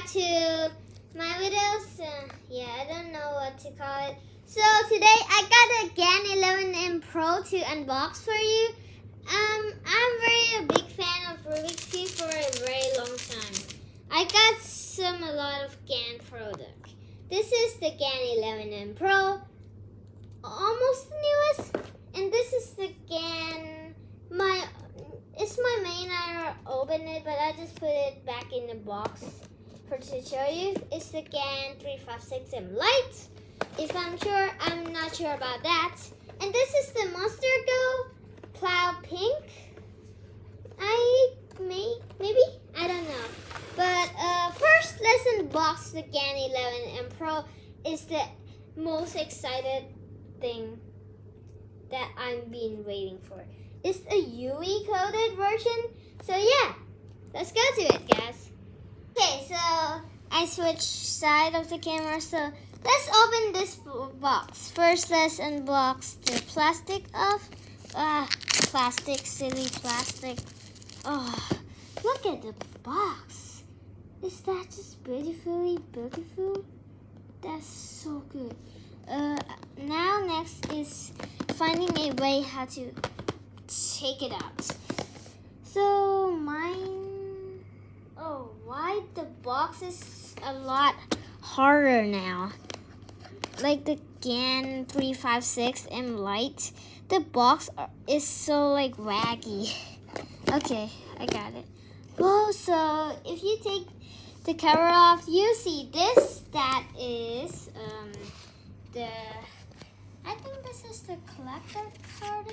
to my videos. Yeah, I don't know what to call it. So today I got a GAN 11M Pro to unbox for you. I'm a big fan of Rubik's Cube for a very long time. I got a lot of GAN product. This is the GAN 11M Pro, almost the newest, and this is the GAN. It's my main. I opened it, but I just put it back in the box to show you. It's the GAN 356M Lite. I'm not sure about that. And this is the Monster Go Cloud Pink. Maybe I don't know. But first, let's unbox the GAN 11M Pro. It's the most excited thing that I've been waiting for. It's a UV coated version. So yeah, let's go to it, guys. Okay, so I switched side of the camera. So let's open this box. First, let's unbox the plastic off. Plastic, silly plastic. Oh, look at the box. Is that just beautifully beautiful? That's so good. Now next is finding a way how to take it out. So why the box is a lot harder now? Like the GAN 356M Lite, the box is so like waggy. Okay, I got it. Well, so if you take the cover off, you see this. That is I think this is the collector card,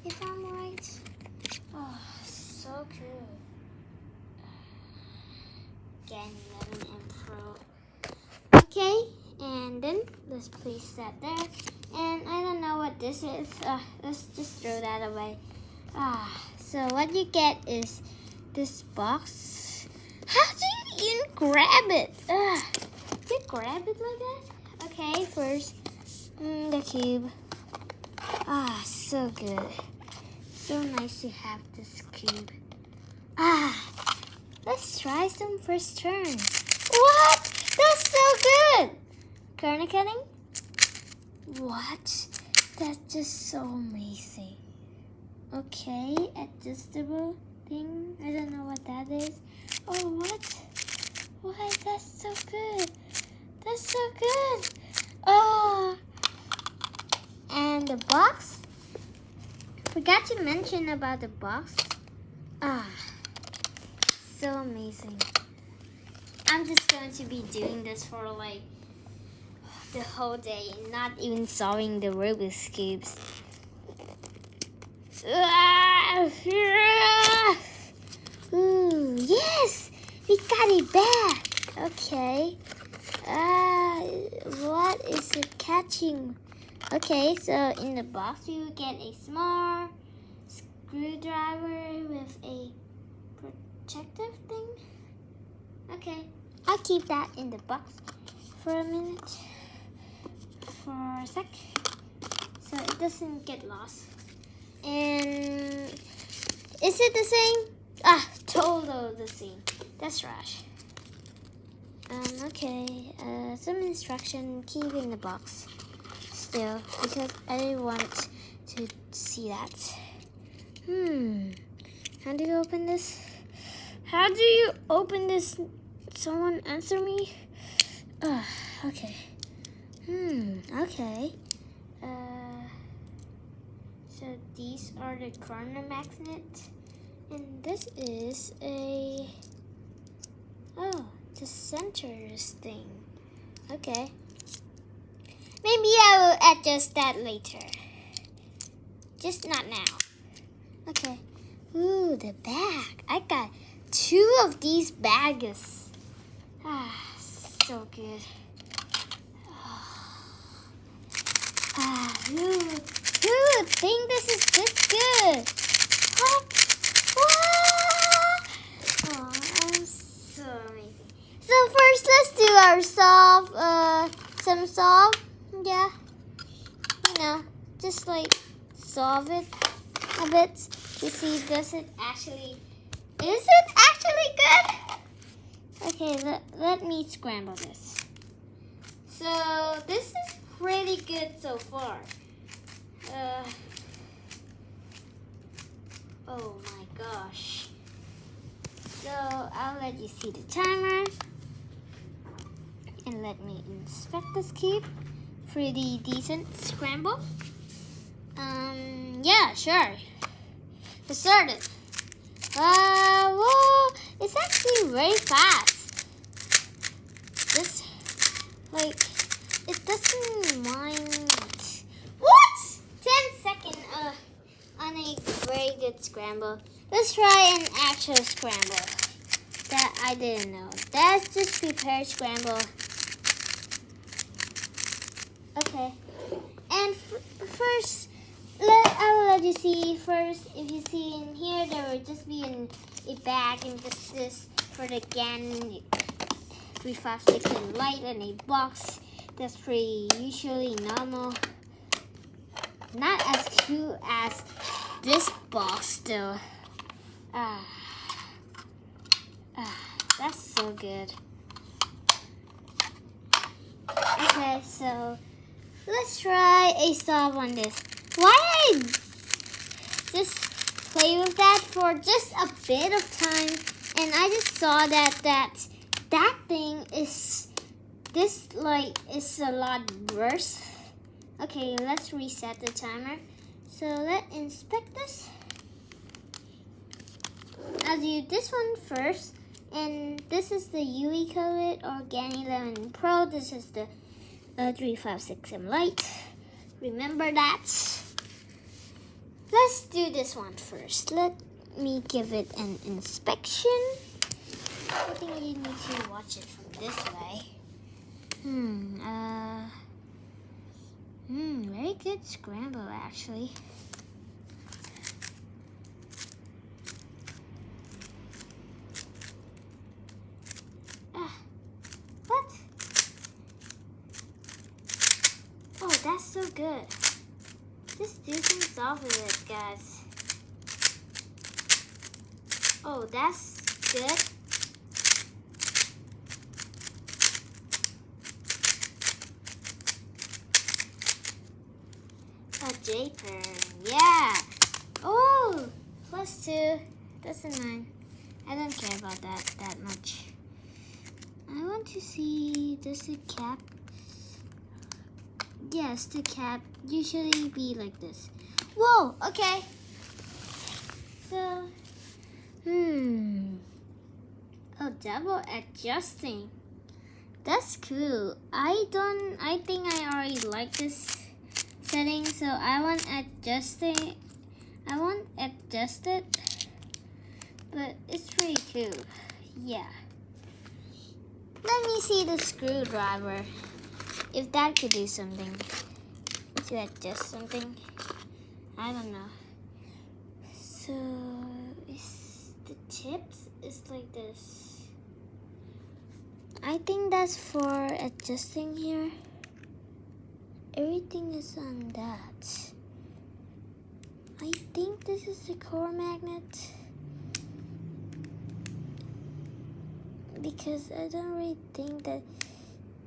if I'm right. Oh, so cool. GAN 11M Pro. Okay, and then let's place that there. And I don't know what this is. Let's just throw that away. So what you get is this box. How do you even grab it? You grab it like that? Okay, first the cube. So good. So nice to have this cube. Let's try some first turn. What? That's so good. Corner cutting? What? That's just so amazing. Okay, adjustable thing. I don't know what that is. Oh, what? What? That's so good. That's so good. Oh. And the box. Forgot to mention about the box. So amazing. I'm just going to be doing this for like the whole day, not even solving the Rubik's cubes. Ooh, yes, we got it back. Okay. What is it catching? Okay, so in the box you get a small screwdriver with a protective thing. Okay, I'll keep that in the box for a minute, for a sec, so it doesn't get lost. And is it the same? Totally the same. That's trash. Okay, some instruction, keep in the box still, because I want to see that. How do you open this? How do you open this? Someone answer me? Okay. Okay. So these are the corner magnets, and this is the centers thing. Okay. Maybe I will adjust that later. Just not now. Okay. Ooh, the bag. I got 2 of these bags. So good. Who would think this is this good? What? I'm so amazing. So first, let's do our some solve. Yeah. Just like solve it a bit to see is it actually good? Okay, let me scramble this. So this is pretty good so far. Oh my gosh. So I'll let you see the timer. And let me inspect this cube. Pretty decent scramble. Yeah, sure. Let's start it. Whoa, it's actually very fast. This, like, it doesn't mind. What? 10 seconds on a very good scramble. Let's try an actual scramble that I didn't know. That's just prepared scramble. Okay. And first, I will let you see first. If you see in here, there will just be a bag and just this for the GAN 356 and lite and a box. That's pretty usually normal. Not as cute as this box though. That's so good. Okay, so let's try a stop on this. Why I just play with that for just a bit of time, and I just saw that thing is this light is a lot worse. Okay, let's reset the timer. So let's inspect this. I'll do this one first, and this is the UE coded or GAN 11 Pro. This is the 356M Lite. Remember that. Let's do this one first. Let me give it an inspection. I think you need to watch it from this way. Very good scramble actually. What? Oh, that's so good. Just do some stuff with it, guys. Oh, that's good. A J-pen, yeah. Oh, +2. That's a 9. I don't care about that much. I want to see, does the cap? Yes, the cap usually be like this. Whoa, okay. So, oh, double adjusting. That's cool. I think I already like this setting, so I won't adjust it, but it's pretty cool. Yeah. Let me see the screwdriver. If that could do something. To adjust something. I don't know. So the tips is like this. I think that's for adjusting here. Everything is on that. I think this is the core magnet. Because I don't really think that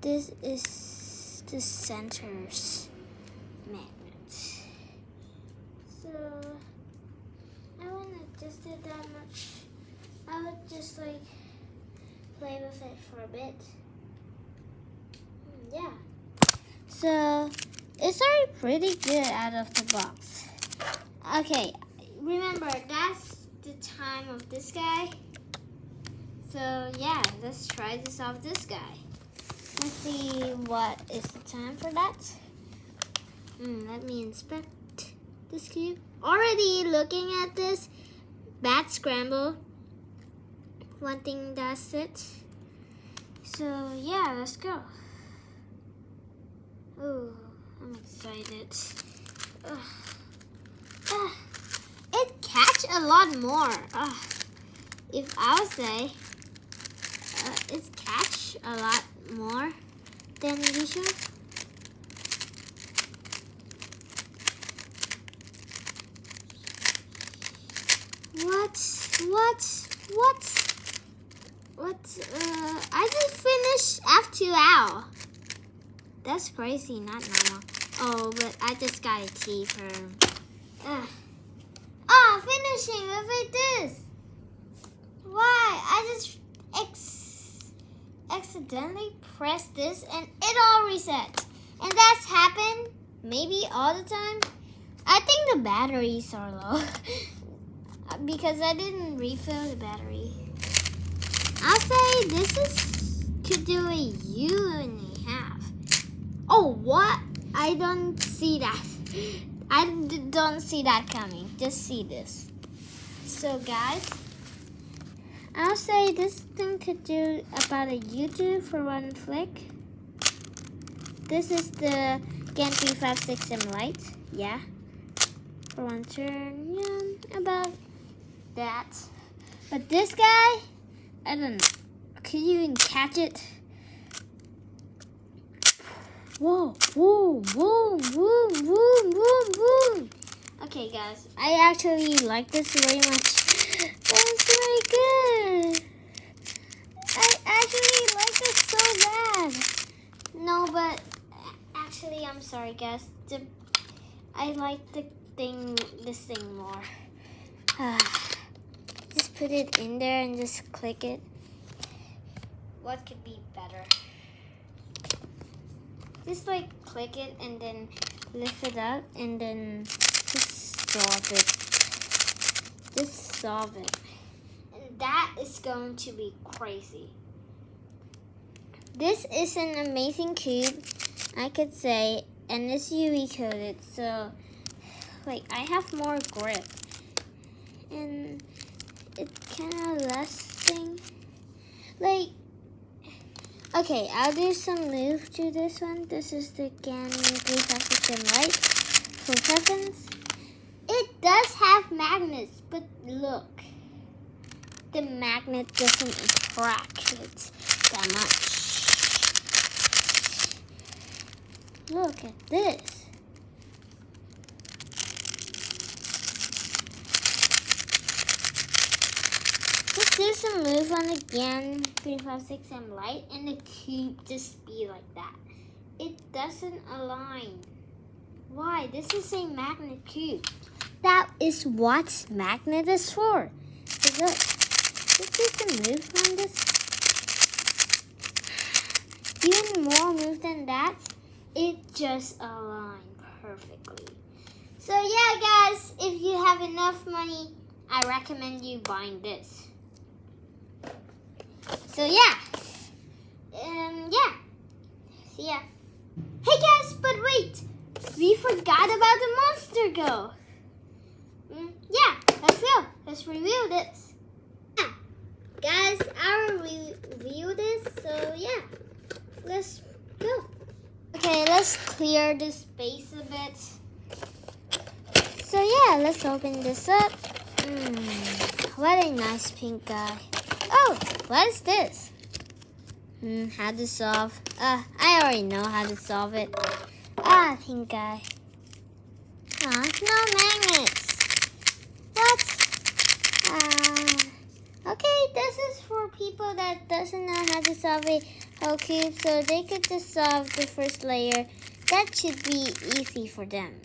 this is the center's magnet. So I won't adjust it that much. I would just like play with it for a bit. Yeah. So it's already pretty good out of the box. Okay, remember that's the time of this guy. So yeah, let's try this off this guy. Let's see what is the time for that. Let me inspect this cube. Already looking at this bad scramble. One thing that's it. So yeah, let's go. Oh, I'm excited. It catch a lot more. If I would say it catch a lot more than usual. What? What? I just finished F2L. That's crazy, not normal. Oh, but I just got a T for. Finishing. Look at this. Why? I just accidentally pressed this and it all resets. And that's happened maybe all the time. I think the batteries are low because I didn't refill the battery. I'll say could do a U1.5. Oh, what? I don't see that. I don't see that coming. Just see this. So guys, I'll say this thing could do about a U2 for one flick. This is the GAN 356M Lite. Yeah. For one turn. Yeah, about that. But this guy, I don't know. Could you even catch it? Whoa, whoa, whoa, whoa, whoa, whoa, whoa. Okay, guys, I actually like this very much. That's very good. I actually like it so bad. No, but actually, I'm sorry, guys. I like this thing more. Just put it in there and just click it. What could be better? Just like click it and then lift it up and then just solve it. Just solve it. And that is going to be crazy. This is an amazing cube, I could say, and it's UV coated, so like I have more grip. And it's kind of lasting. Like, okay, I'll do some move to this one. This is the GAN 356M Lite for preference. It does have magnets, but look, the magnet doesn't crack it that much. Look at this. Just do some move on the GAN 356M Lite and the cube just be like that. It doesn't align. Why? This is a magnet cube. That is what magnet is for. So look, just do some move on this. Even more move than that, it just aligned perfectly. So yeah, guys, if you have enough money, I recommend you buying this. So yeah, see ya. Hey guys, but wait, we forgot about the monster go. Yeah, let's go. Let's review this. Yeah, guys, I'll review this. So yeah, let's go. Okay, let's clear the space a bit. So yeah, let's open this up. What a nice pink guy. Oh, what is this? How to solve? I already know how to solve it. Pink guy. No magnets. What? Okay, this is for people that doesn't know how to solve a whole cube, so they could just solve the first layer. That should be easy for them.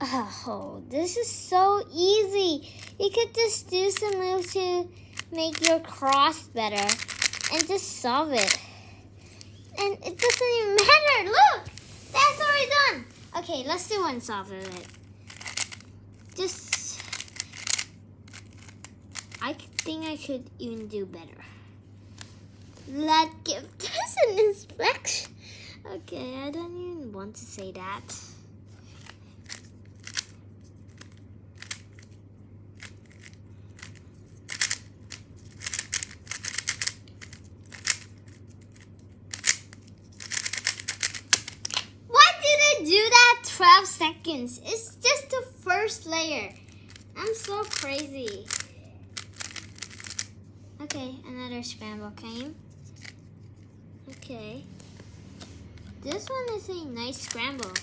Oh, this is so easy. You could just do some moves to make your cross better and just solve it. And it doesn't even matter. Look, that's already done. Okay, let's do one solve of it. I think I could even do better. Let's give this an inspection. Okay, I don't even want to say that. Do that 12 seconds. It's just the first layer. I'm so crazy. Okay, another scramble came. Okay. This one is a nice scramble.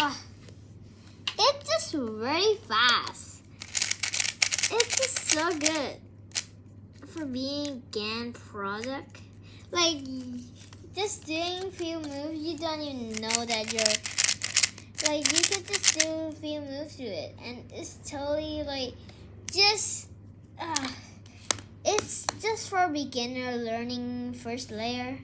Oh, it's just very fast. It's just so good for being a GAN product. Like, just doing few moves, you don't even know that you're, like, you could just do a few moves to it. And it's totally, like, just, it's just for beginner learning first layer.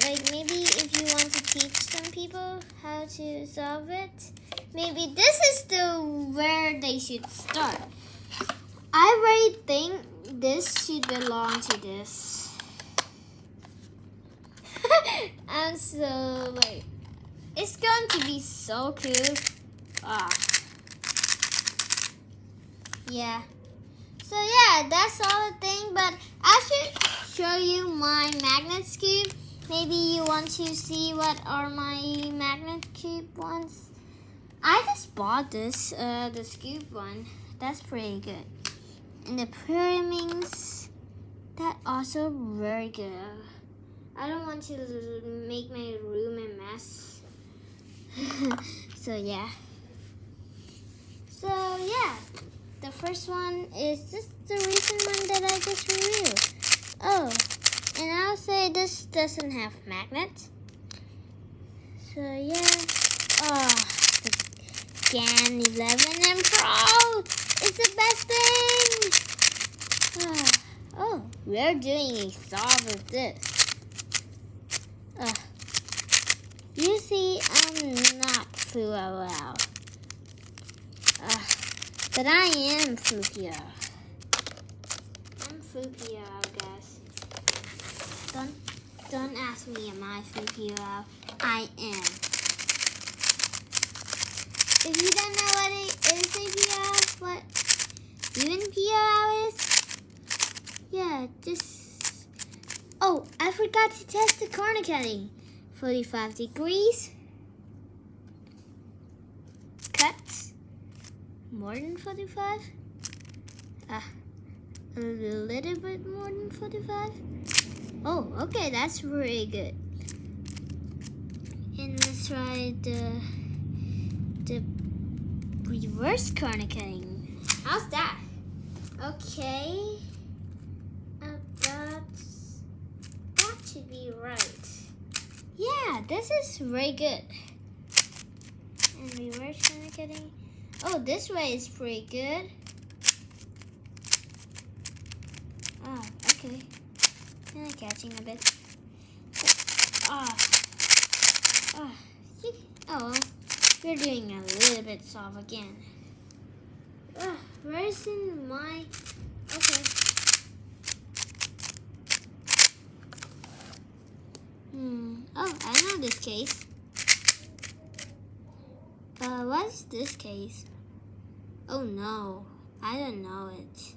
Like, maybe if you want to teach some people how to solve it, maybe this is where they should start. I really think this should belong to this. I'm so, like, it's going to be so cool. Yeah. So yeah, that's all the thing, but I should show you my magnet cube. Maybe you want to see what are my magnet cube ones. I just bought this, the scoop one. That's pretty good. And the pyramids, that also very good. I don't want to make my room a mess. So yeah. So yeah, the first one is just the recent one that I just reviewed. Oh, and I'll say this doesn't have magnet. So yeah. Oh, the GAN 11 and Pro is the best thing. Oh, we're doing a solve with this. You see, I'm not Fuao. But I am Fukio. I'm Fukio, guys. Don't ask me, am I Fukio? I am. If you don't know what it is a PO, what even PO is, yeah, just. Oh, I forgot to test the corner cutting. 45 degrees. Cuts. More than 45. A little bit more than 45. Oh, okay, that's really good. And let's try the reverse corner cutting. How's that? Okay. That should be right. Yeah, this is very good. And reverse corner cutting. Oh, this way is pretty good. Oh, okay. Kind of catching a bit. Oh, we're doing a little bit soft again. Where's in my... Okay. Oh, I know this case. What's this case? Oh no, I don't know it.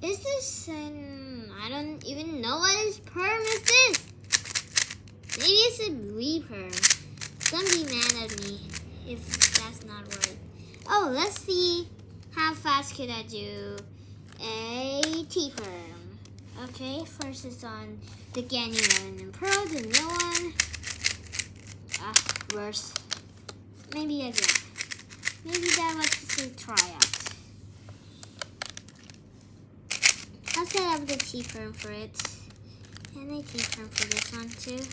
Is this I don't even know what this perm is this. Maybe it's a re-perm. Don't be mad at me if that's not right. Oh, let's see how fast could I do a T-perm. Okay, first it's on the GAN 11 Pro, the new one. Worse. Maybe again. Maybe that was just a tryout. I'll set up the T-perm for it. And a T-perm for this one too.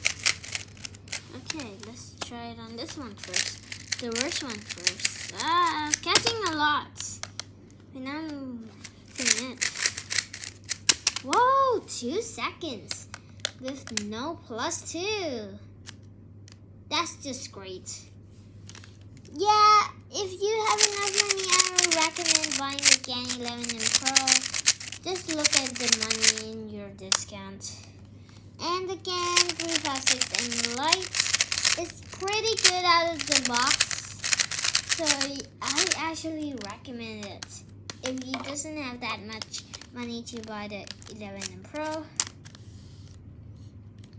Okay, let's try it on this one first. The worst one first. Catching a lot. And I'm doing it. Whoa, 2 seconds. With no +2. That's just great. Yeah, if you have enough money, I would recommend buying the GAN 11 and Pro. Just look at the money in your discount. And the GAN 356 and Lite is pretty good out of the box. So I actually recommend it. If you doesn't have that much money to buy the 11 and Pro.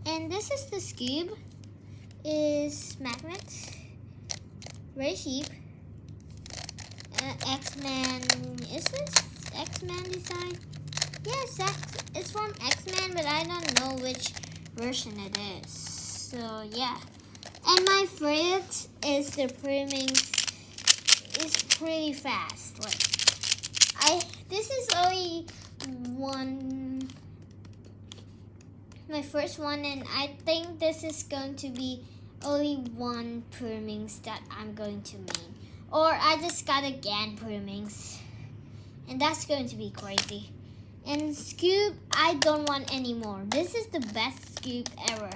And this is the scoop. Is magnet. Very cheap. X-Men. Is this X-Men design? Yes, it's from X-Men, but I don't know which version it is. So yeah. And my favorite is the primings is pretty fast. This is only my first one, and I think this is going to be only one primings that I'm going to make. Or I just got again primings, and that's going to be crazy. And scoop, I don't want anymore. This is the best scoop ever.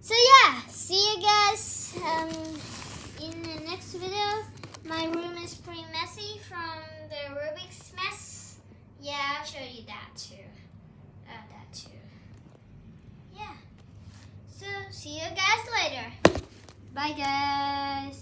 So yeah, see you guys in the next video. My room is pretty messy from the Rubik's mess. Yeah, I'll show you that too. Yeah. So see you guys later. Bye guys.